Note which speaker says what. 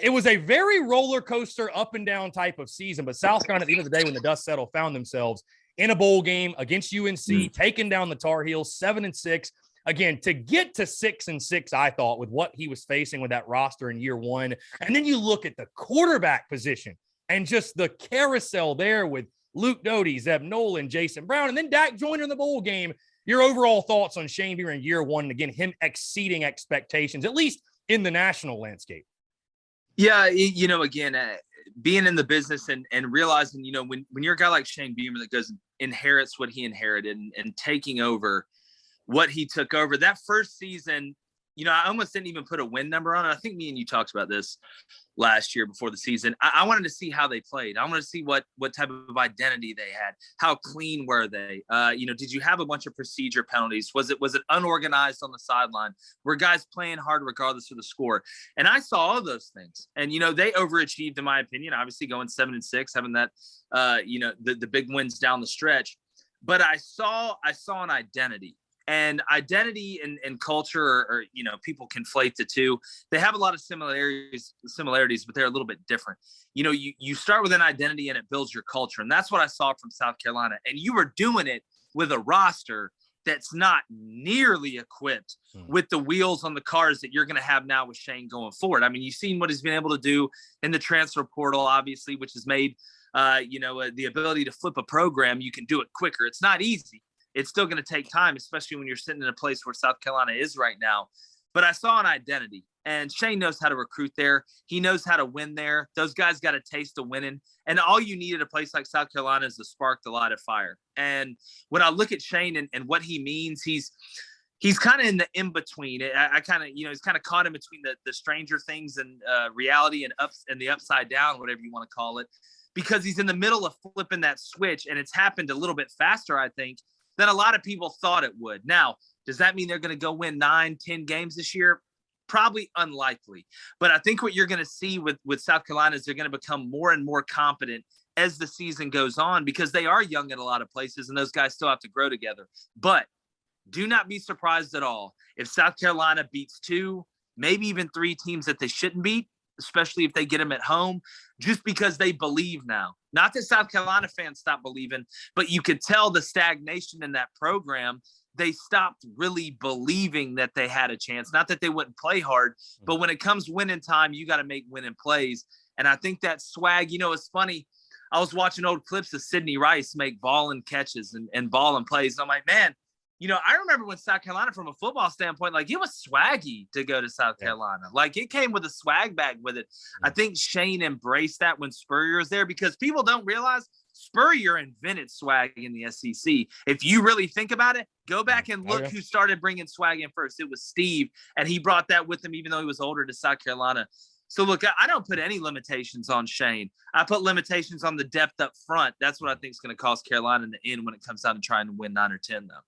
Speaker 1: It was a very roller coaster, up and down type of season. But South Carolina, at the end of the day, when the dust settled, found themselves in a bowl game against UNC, taking down the Tar Heels 7-6. Again, to get to 6-6, I thought, with what he was facing with that roster in year one. And then you look at the quarterback position and just the carousel there with Luke Doty, Zeb Nolan, Jason Brown, and then Dak Joyner in the bowl game. Your overall thoughts on Shane Beamer in year one, and again, him exceeding expectations, at least in the national landscape?
Speaker 2: Yeah, again, being in the business and realizing, when you're a guy like Shane Beamer that inherits what he inherited and taking over what he took over that first season, I almost didn't even put a win number on it. I think me and you talked about this last year before the season. I wanted to see how they played. I wanted to see what type of identity they had. How clean were they? Did you have a bunch of procedure penalties? Was it unorganized on the sideline? Were guys playing hard regardless of the score? And I saw all those things. And, they overachieved, in my opinion, obviously going 7-6, having that, the big wins down the stretch. But I saw an identity. And identity and culture are people conflate the two. They have a lot of similarities, but they're a little bit different. You start with an identity and it builds your culture. And that's what I saw from South Carolina. And you were doing it with a roster that's not nearly equipped with the wheels on the cars that you're going to have now with Shane going forward. I mean, you've seen what he's been able to do in the transfer portal, obviously, which has made, the ability to flip a program. You can do it quicker. It's not easy. It's still going to take time, especially when you're sitting in a place where South Carolina is right now. But I saw an identity, and Shane knows how to recruit there. He knows how to win there. Those guys got a taste of winning. And all you need at a place like South Carolina is to spark the light of fire. And when I look at Shane and what he means, he's kind of in the in-between. I kind of, he's kind of caught in between the Stranger Things and reality and the upside down, whatever you want to call it, because he's in the middle of flipping that switch. And it's happened a little bit faster, I think, than a lot of people thought it would. Now, does that mean they're going to go win 9-10 games this year? Probably unlikely. But I think what you're going to see with South Carolina is they're going to become more and more competent as the season goes on, because they are young in a lot of places and those guys still have to grow together. But do not be surprised at all if South Carolina beats 2, maybe even 3 teams that they shouldn't beat, especially if they get them at home, just because they believe now. Not that South Carolina fans stopped believing, but you could tell the stagnation in that program. They stopped really believing that they had a chance. Not that they wouldn't play hard, but when it comes winning time, you got to make winning plays. And I think that swag, it's funny. I was watching old clips of Sidney Rice make ball and catches and ball and plays. And I'm like, man, I remember when South Carolina, from a football standpoint, like, it was swaggy to go to South Carolina. Like, it came with a swag bag with it. I think Shane embraced that when Spurrier was there, because people don't realize Spurrier invented swag in the SEC. If you really think about it, go back and look who started bringing swag in first. It was Steve, and he brought that with him, even though he was older, to South Carolina. So, look, I don't put any limitations on Shane. I put limitations on the depth up front. That's what I think is going to cost Carolina in the end when it comes down to trying to win 9 or 10, though.